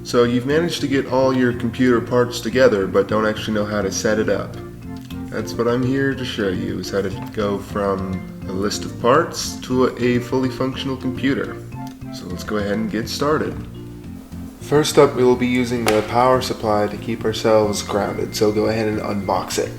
So you've managed to get all your computer parts together, but don't actually know how to set it up. That's what I'm here to show you, is how to go from a list of parts to a fully functional computer. So let's go ahead and get started. First up, we will be using the power supply to keep ourselves grounded, so go ahead and unbox it.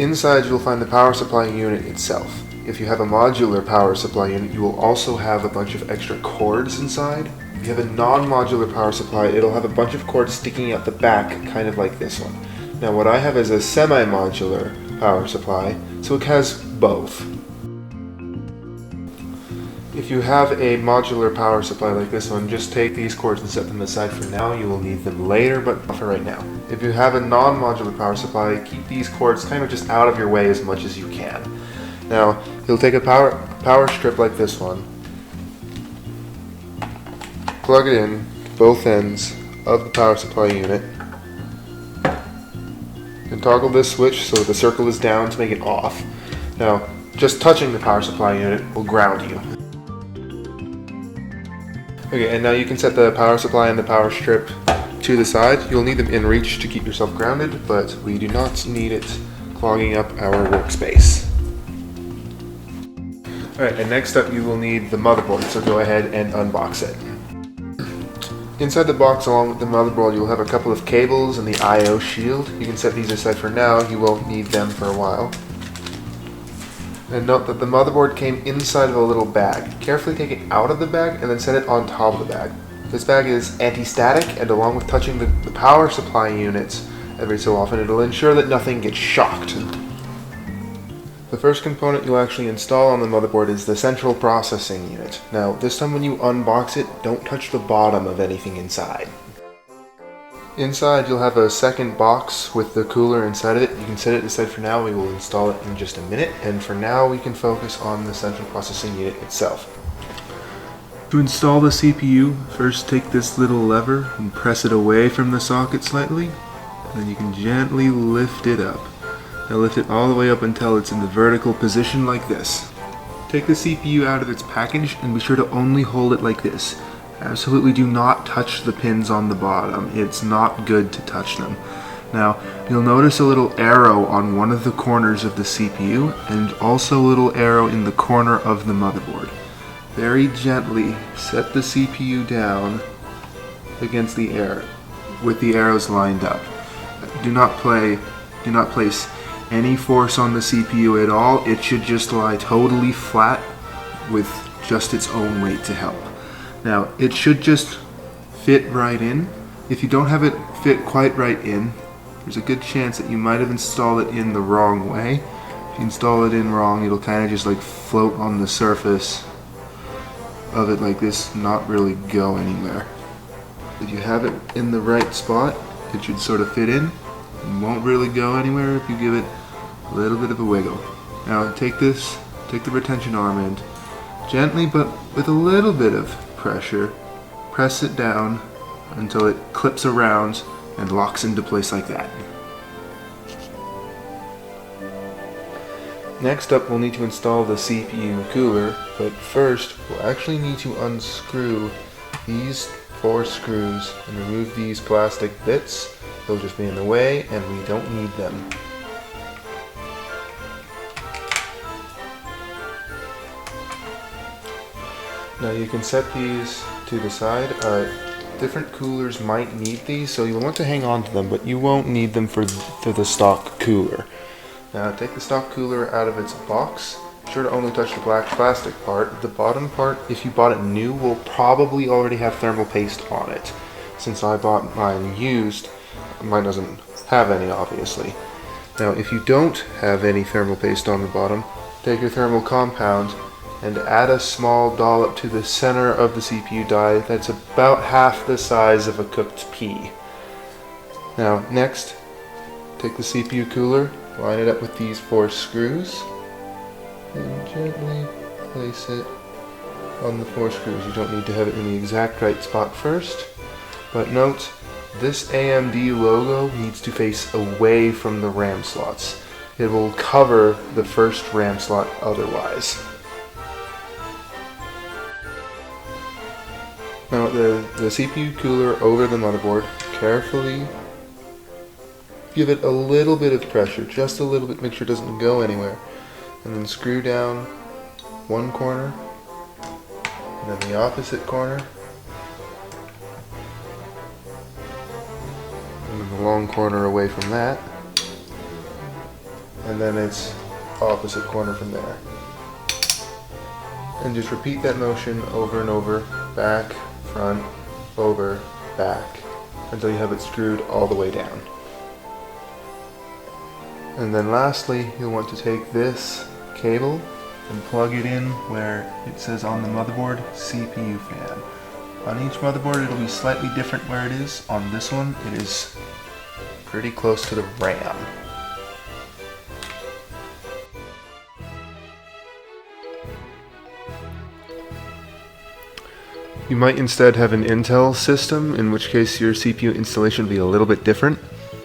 Inside you'll find the power supply unit itself. If you have a modular power supply unit, you will also have a bunch of extra cords inside. If you have a non-modular power supply, it'll have a bunch of cords sticking out the back, kind of like this one. Now what I have is a semi-modular power supply, so it has both. If you have a modular power supply like this one, just take these cords and set them aside for now. You will need them later, but not for right now. If you have a non-modular power supply, keep these cords kind of just out of your way as much as you can. Now, you'll take a power strip like this one, plug it in to both ends of the power supply unit, and toggle this switch so the circle is down to make it off. Now, just touching the power supply unit will ground you. Okay, and now you can set the power supply and the power strip to the side. You'll need them in reach to keep yourself grounded, but we do not need it clogging up our workspace. Alright, and next up you will need the motherboard, so go ahead and unbox it. Inside the box, along with the motherboard, you'll have a couple of cables and the I/O shield. You can set these aside for now, you won't need them for a while. And note that the motherboard came inside of a little bag. Carefully take it out of the bag and then set it on top of the bag. This bag is anti-static, and along with touching the power supply units every so often, it'll ensure that nothing gets shocked. The first component you'll actually install on the motherboard is the central processing unit. Now, this time when you unbox it, don't touch the bottom of anything inside. Inside you'll have a second box with the cooler inside of it. You can set it aside for now, we will install it in just a minute, and for now we can focus on the central processing unit itself. To install the CPU, first take this little lever and press it away from the socket slightly, and then you can gently lift it up. Now lift it all the way up until it's in the vertical position like this. Take the CPU out of its package and be sure to only hold it like this. Absolutely do not touch the pins on the bottom. It's not good to touch them. Now, you'll notice a little arrow on one of the corners of the CPU and also a little arrow in the corner of the motherboard. Very gently set the CPU down against the air with the arrows lined up. Do not place any force on the CPU at all. It should just lie totally flat with just its own weight to help. Now, it should just fit right in. If you don't have it fit quite right in, there's a good chance that you might have installed it in the wrong way. If you install it in wrong, it'll kind of just like float on the surface of it like this, not really go anywhere. If you have it in the right spot, it should sort of fit in. It won't really go anywhere if you give it a little bit of a wiggle. Now take the retention arm end, gently but with a little bit of pressure, press it down until it clips around and locks into place like that. Next up, we'll need to install the CPU cooler, but first we'll actually need to unscrew these 4 screws and remove these plastic bits. They'll just be in the way and we don't need them. Now you can set these to the side. Different coolers might need these, so you'll want to hang on to them, but you won't need them for the stock cooler. Now take the stock cooler out of its box. Be sure to only touch the black plastic part. The bottom part, if you bought it new, will probably already have thermal paste on it. Since I bought mine used, mine doesn't have any, obviously. Now if you don't have any thermal paste on the bottom, take your thermal compound and add a small dollop to the center of the CPU die that's about half the size of a cooked pea. Now next, take the CPU cooler, line it up with these 4 screws, and gently place it on the 4 screws. You don't need to have it in the exact right spot first, but note, this AMD logo needs to face away from the RAM slots. It will cover the first RAM slot otherwise. Now the CPU cooler over the motherboard, carefully give it a little bit of pressure, just a little bit, make sure it doesn't go anywhere. And then screw down one corner, and then the opposite corner, and then the long corner away from that, and then it's opposite corner from there. And just repeat that motion over and over, back, front, over, back, until you have it screwed all the way down. And then lastly, you'll want to take this cable and plug it in where it says on the motherboard CPU fan. On each motherboard it'll be slightly different where it is. On this one it is pretty close to the RAM. You might instead have an Intel system, in which case your CPU installation will be a little bit different.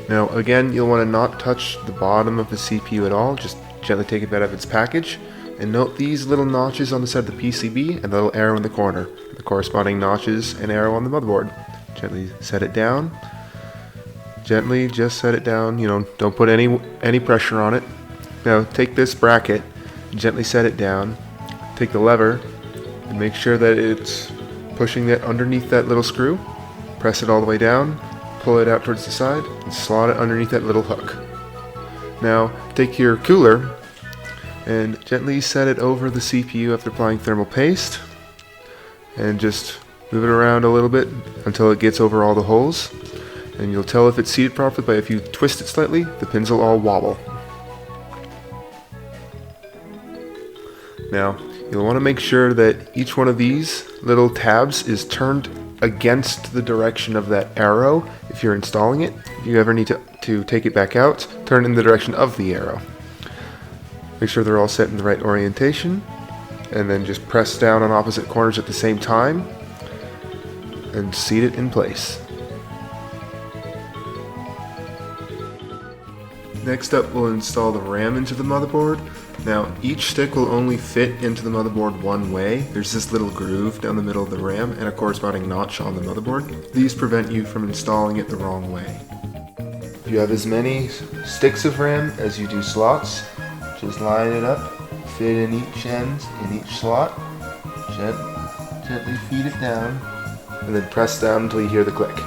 Now again, you'll want to not touch the bottom of the CPU at all, just gently take it out of its package. And note these little notches on the side of the PCB and the little arrow in the corner, the corresponding notches and arrow on the motherboard. Gently set it down. Gently just set it down, don't put any pressure on it. Now take this bracket, gently set it down, take the lever, and make sure that it's pushing it underneath that little screw. Press it all the way down, pull it out towards the side, and slot it underneath that little hook. Now take your cooler and gently set it over the CPU after applying thermal paste, and just move it around a little bit until it gets over all the holes. And you'll tell if it's seated properly by if you twist it slightly, the pins will all wobble. Now, you'll want to make sure that each one of these little tabs is turned against the direction of that arrow if you're installing it. If you ever need to take it back out, turn in the direction of the arrow. Make sure they're all set in the right orientation, and then just press down on opposite corners at the same time and seat it in place. Next up, we'll install the RAM into the motherboard. Now, each stick will only fit into the motherboard one way. There's this little groove down the middle of the RAM and a corresponding notch on the motherboard. These prevent you from installing it the wrong way. You have as many sticks of RAM as you do slots. Just line it up, fit in each end, in each slot. Gently feed it down, and then press down until you hear the click.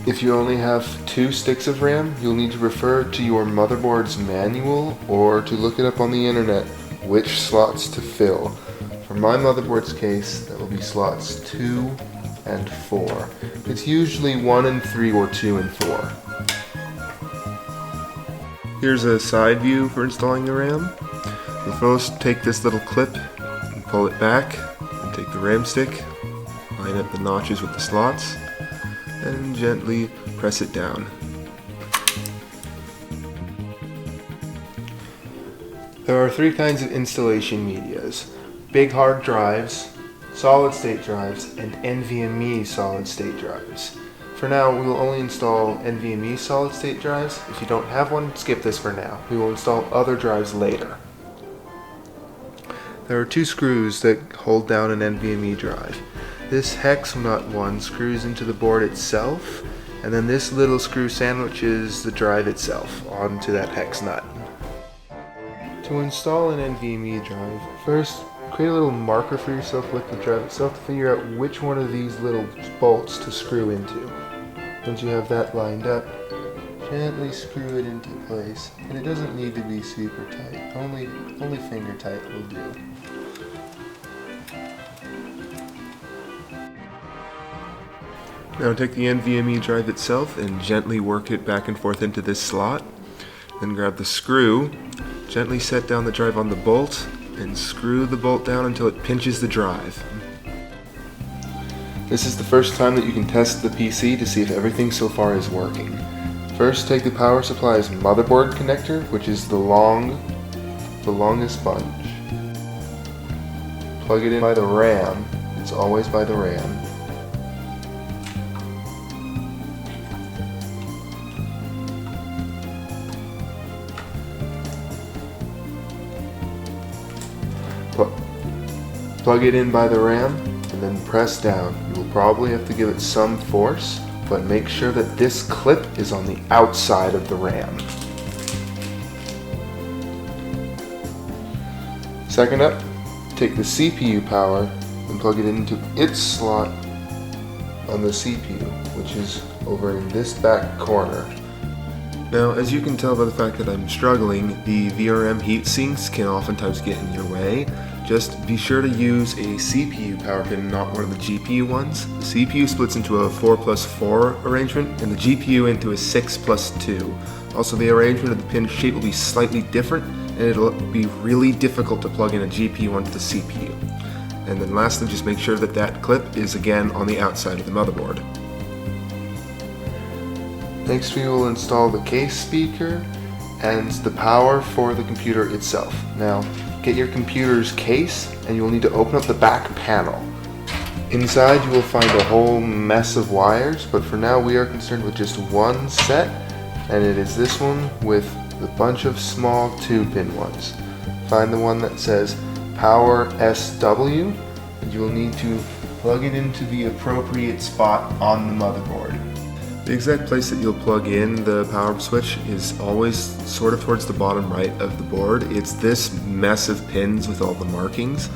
If you only have 2 sticks of RAM, you'll need to refer to your motherboard's manual or to look it up on the internet which slots to fill. For my motherboard's case, that will be slots 2 and 4. It's usually 1 and 3 or 2 and 4. Here's a side view for installing the RAM. You'll first take this little clip and pull it back, and take the RAM stick, line up the notches with the slots, and gently press it down. There are 3 kinds of installation medias: big hard drives, solid state drives, and NVMe solid state drives. For now, we will only install NVMe solid state drives. If you don't have one, skip this for now. We will install other drives later. There are 2 screws that hold down an NVMe drive. This hex nut one screws into the board itself, and then this little screw sandwiches the drive itself onto that hex nut. To install an NVMe drive, first create a little marker for yourself with the drive itself to figure out which one of these little bolts to screw into. Once you have that lined up, gently screw it into place, and it doesn't need to be super tight. Only finger tight will do. Now take the NVMe drive itself and gently work it back and forth into this slot. Then grab the screw, gently set down the drive on the bolt, and screw the bolt down until it pinches the drive. This is the first time that you can test the PC to see if everything so far is working. First, take the power supply's motherboard connector, which is the longest bunch. Plug it in by the RAM. It's always by the RAM. Plug it in by the RAM and then press down. You will probably have to give it some force, but make sure that this clip is on the outside of the RAM. Second up, take the CPU power and plug it into its slot on the CPU, which is over in this back corner. Now, as you can tell by the fact that I'm struggling, the VRM heat sinks can oftentimes get in your way. Just be sure to use a CPU power pin, not one of the GPU ones. The CPU splits into a 4+4 arrangement, and the GPU into a 6+2. Also, the arrangement of the pin shape will be slightly different, and it'll be really difficult to plug in a GPU onto the CPU. And then lastly, just make sure that that clip is again on the outside of the motherboard. Next, we will install the case speaker and the power for the computer itself. Now, get your computer's case and you will need to open up the back panel. Inside you will find a whole mess of wires, but for now we are concerned with just one set, and it is this one with a bunch of small 2-pin ones. Find the one that says Power SW, and you will need to plug it into the appropriate spot on the motherboard. The exact place that you'll plug in the power switch is always sort of towards the bottom right of the board. It's this mess of pins with all the markings.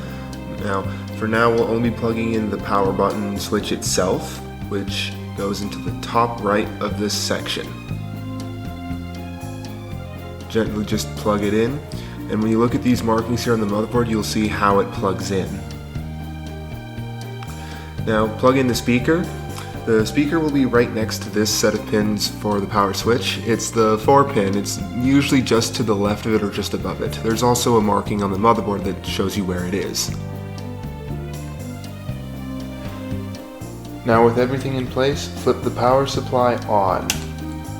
Now, for now we'll only be plugging in the power button switch itself, which goes into the top right of this section. Gently just plug it in, and when you look at these markings here on the motherboard, you'll see how it plugs in. Now, plug in the speaker. The speaker will be right next to this set of pins for the power switch. It's the 4-pin. It's usually just to the left of it or just above it. There's also a marking on the motherboard that shows you where it is. Now, with everything in place, flip the power supply on.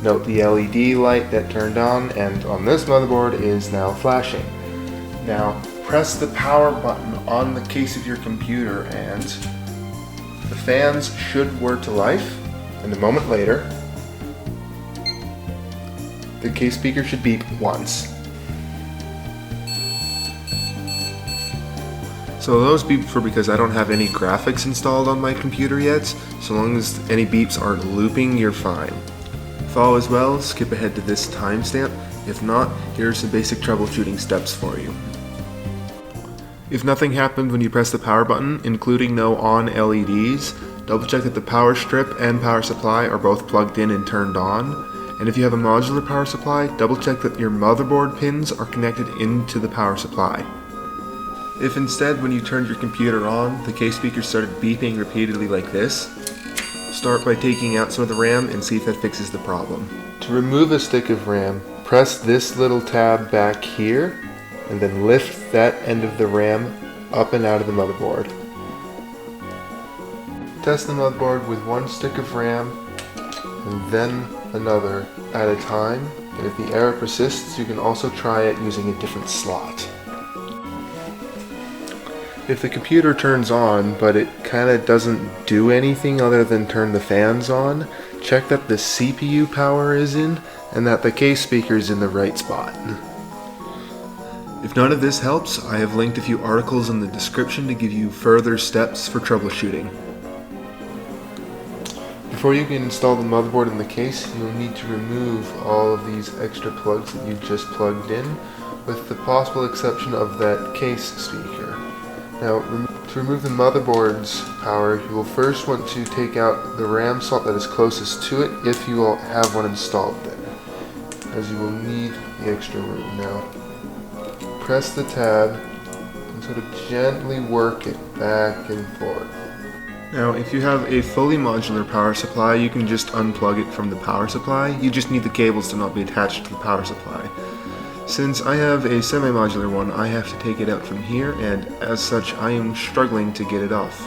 Note the LED light that turned on and on this motherboard is now flashing. Now, press the power button on the case of your computer and the fans should whir to life, and a moment later, the case speaker should beep once. So those beeps were because I don't have any graphics installed on my computer yet. So long as any beeps aren't looping, you're fine. If all is well, skip ahead to this timestamp. If not, here are some basic troubleshooting steps for you. If nothing happened when you press the power button, including no on LEDs, double check that the power strip and power supply are both plugged in and turned on. And if you have a modular power supply, double check that your motherboard pins are connected into the power supply. If instead, when you turned your computer on, the case speaker started beeping repeatedly like this, start by taking out some of the RAM and see if that fixes the problem. To remove a stick of RAM, press this little tab back here, and then lift that end of the RAM up and out of the motherboard. Test the motherboard with one stick of RAM and then another at a time, and if the error persists, you can also try it using a different slot. If the computer turns on, but it kinda doesn't do anything other than turn the fans on, check that the CPU power is in and that the case speaker is in the right spot. If none of this helps, I have linked a few articles in the description to give you further steps for troubleshooting. Before you can install the motherboard in the case, you'll need to remove all of these extra plugs that you just plugged in, with the possible exception of that case speaker. Now, to remove the motherboard's power, you will first want to take out the RAM slot that is closest to it if you will have one installed there, as you will need the extra room. Now, press the tab and sort of gently work it back and forth. Now, if you have a fully modular power supply, you can just unplug it from the power supply. You just need the cables to not be attached to the power supply. Since I have a semi-modular one, I have to take it out from here, and as such, I am struggling to get it off.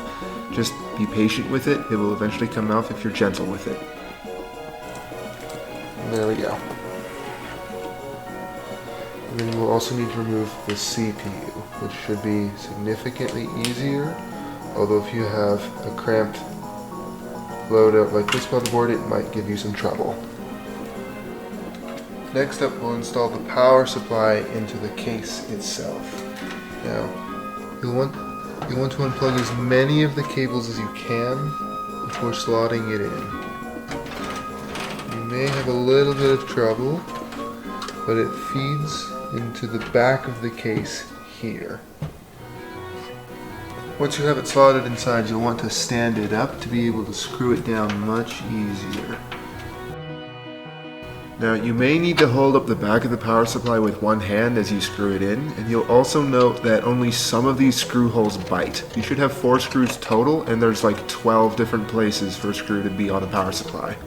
Just be patient with it. It will eventually come off if you're gentle with it. And there we go. And then you will also need to remove the CPU, which should be significantly easier, although if you have a cramped loadout like this motherboard, it might give you some trouble. Next up, we'll install the power supply into the case itself. Now, you'll want You want to unplug as many of the cables as you can before slotting it in. You may have a little bit of trouble, but it feeds into the back of the case here. Once you have it slotted inside, you'll want to stand it up to be able to screw it down much easier. Now, you may need to hold up the back of the power supply with one hand as you screw it in, and you'll also note that only some of these screw holes bite. You should have 4 screws total, and there's like 12 different places for a screw to be on a power supply.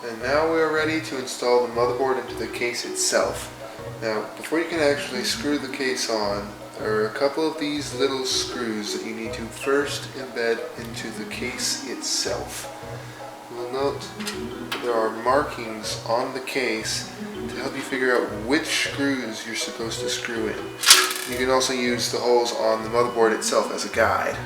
And now we are ready to install the motherboard into the case itself. Now, before you can actually screw the case on, there are a couple of these little screws that you need to first embed into the case itself. You will note that there are markings on the case to help you figure out which screws you're supposed to screw in. You can also use the holes on the motherboard itself as a guide.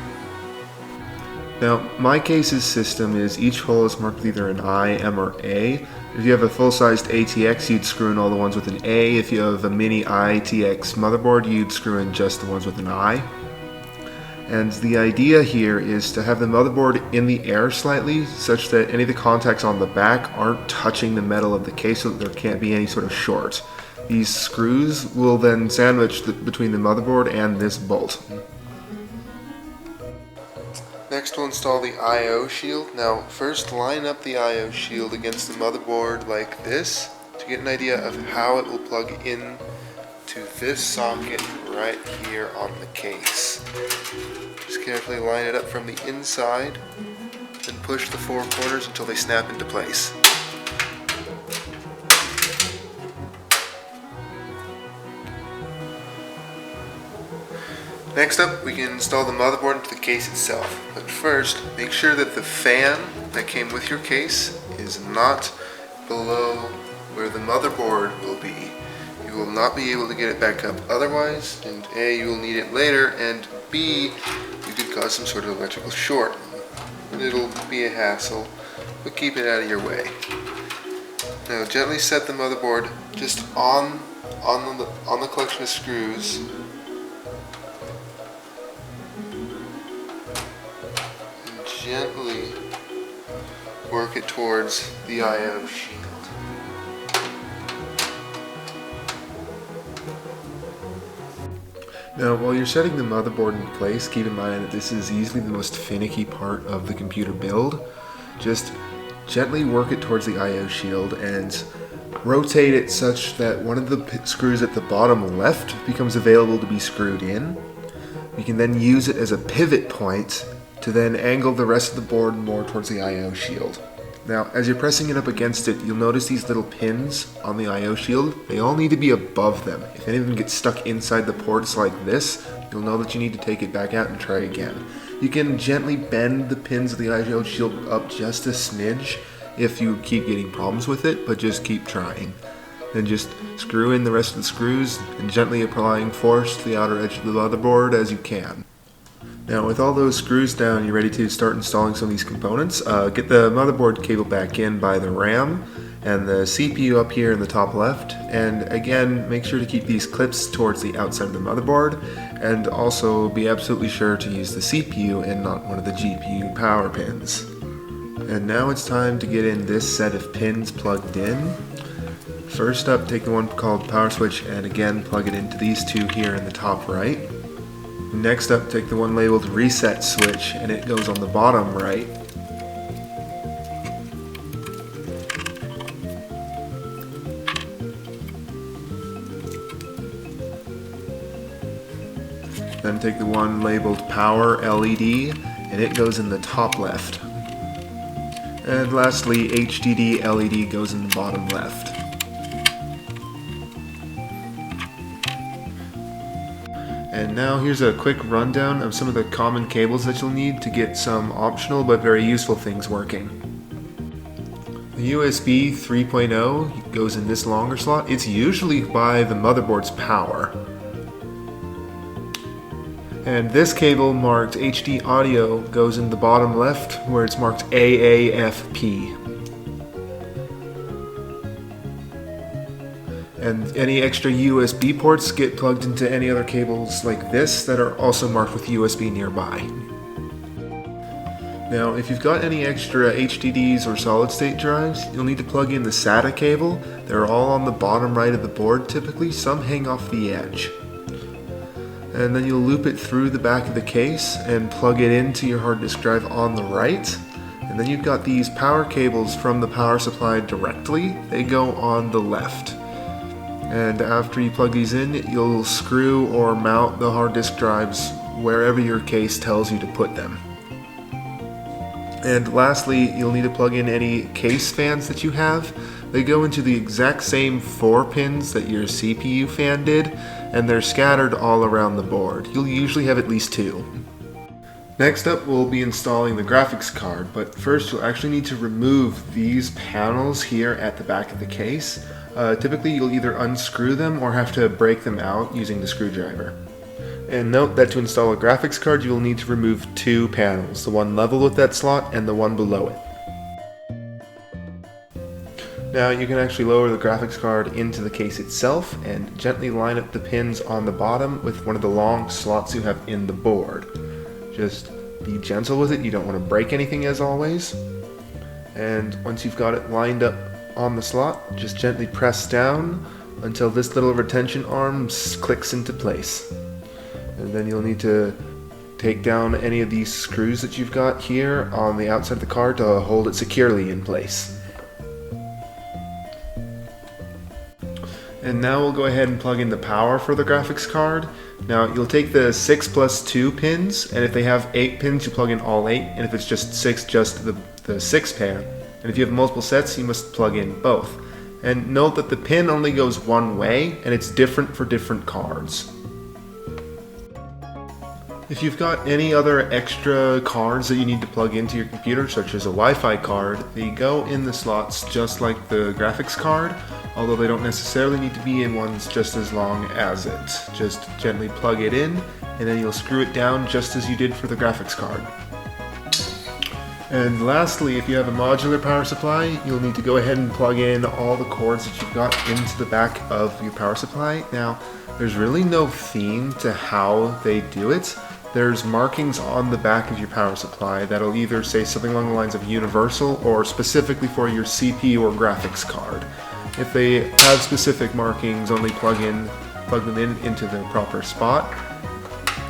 Now, my case's system is each hole is marked with either an I, M, or A. If you have a full-sized ATX, you'd screw in all the ones with an A. If you have a mini ITX motherboard, you'd screw in just the ones with an I. And the idea here is to have the motherboard in the air slightly, such that any of the contacts on the back aren't touching the metal of the case, so that there can't be any sort of short. These screws will then sandwich between the motherboard and this bolt. Next we'll install the I/O shield. Now first line up the I/O shield against the motherboard like this to get an idea of how it will plug in to this socket right here on the case. Just carefully line it up from the inside and push the 4 corners until they snap into place. Next up, we can install the motherboard into the case itself. But first, make sure that the fan that came with your case is not below where the motherboard will be. You will not be able to get it back up otherwise, and A, you will need it later, and B, you could cause some sort of electrical short. And it'll be a hassle, but keep it out of your way. Now gently set the motherboard just on the collection of screws. Gently work it towards the I/O shield. Now, while you're setting the motherboard in place, keep in mind that this is easily the most finicky part of the computer build. Just gently work it towards the I/O shield and rotate it such that one of the screws at the bottom left becomes available to be screwed in. You can then use it as a pivot point to then angle the rest of the board more towards the I/O shield. Now, as you're pressing it up against it, you'll notice these little pins on the I/O shield. They all need to be above them. If any of them get stuck inside the ports like this, you'll know that you need to take it back out and try again. You can gently bend the pins of the I/O shield up just a smidge if you keep getting problems with it, but just keep trying. Then just screw in the rest of the screws and gently applying force to the outer edge of the motherboard as you can. Now with all those screws down, you're ready to start installing some of these components. Get the motherboard cable back in by the RAM and the CPU up here in the top left. And again, make sure to keep these clips towards the outside of the motherboard, and also be absolutely sure to use the CPU and not one of the GPU power pins. And now it's time to get in this set of pins plugged in. First up, take the one called power switch and again plug it into these two here in the top right. Next up, take the one labeled reset switch and it goes on the bottom right. Then take the one labeled power LED and it goes in the top left. And lastly, HDD LED goes in the bottom left. And now here's a quick rundown of some of the common cables that you'll need to get some optional but very useful things working. The USB 3.0 goes in this longer slot. It's usually by the motherboard's power. And this cable marked HD audio goes in the bottom left where it's marked AAFP. And any extra USB ports get plugged into any other cables like this that are also marked with USB nearby. Now, if you've got any extra HDDs or solid-state drives, you'll need to plug in the SATA cable. They're all on the bottom right of the board typically, some hang off the edge. And then you'll loop it through the back of the case and plug it into your hard disk drive on the right. And then you've got these power cables from the power supply directly. They go on the left. And after you plug these in, you'll screw or mount the hard disk drives wherever your case tells you to put them. And lastly, you'll need to plug in any case fans that you have. They go into the exact same 4 pins that your CPU fan did, and they're scattered all around the board. You'll usually have at least 2. Next up, we'll be installing the graphics card, but first you'll actually need to remove these panels here at the back of the case. Typically you'll either unscrew them or have to break them out using the screwdriver. And note that to install a graphics card you will need to remove 2 panels, the one level with that slot and the one below it. Now you can actually lower the graphics card into the case itself and gently line up the pins on the bottom with one of the long slots you have in the board. Just be gentle with it, you don't want to break anything as always. And once you've got it lined up on the slot, just gently press down until this little retention arm clicks into place. And then you'll need to take down any of these screws that you've got here on the outside of the card to hold it securely in place. And now we'll go ahead and plug in the power for the graphics card. Now you'll take the 6 plus 2 pins, and if they have 8 pins you plug in all 8, and if it's just 6, just the 6 pair. And if you have multiple sets you must plug in both. And note that the pin only goes one way, and it's different for different cards. If you've got any other extra cards that you need to plug into your computer, such as a Wi-Fi card, they go in the slots just like the graphics card, although they don't necessarily need to be in ones just as long as it. Just gently plug it in, and then you'll screw it down just as you did for the graphics card. And lastly, if you have a modular power supply, you'll need to go ahead and plug in all the cords that you've got into the back of your power supply. Now, there's really no theme to how they do it. There's markings on the back of your power supply that'll either say something along the lines of universal or specifically for your CPU or graphics card. If they have specific markings, only plug them in into the proper spot,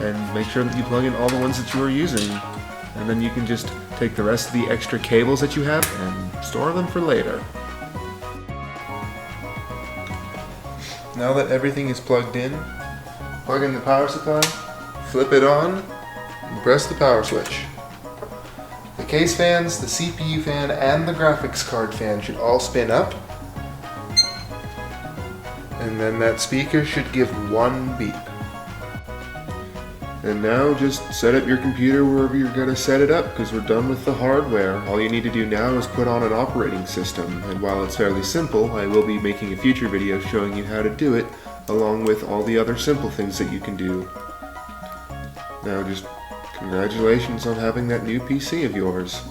and make sure that you plug in all the ones that you are using. And then you can just take the rest of the extra cables that you have and store them for later. Now that everything is plugged in, plug in the power supply, flip it on, and press the power switch. The case fans, the CPU fan, and the graphics card fan should all spin up. And then that speaker should give one beep. And now just set up your computer wherever you're going to set it up, because we're done with the hardware. All you need to do now is put on an operating system, and while it's fairly simple, I will be making a future video showing you how to do it, along with all the other simple things that you can do. Now just congratulations on having that new PC of yours.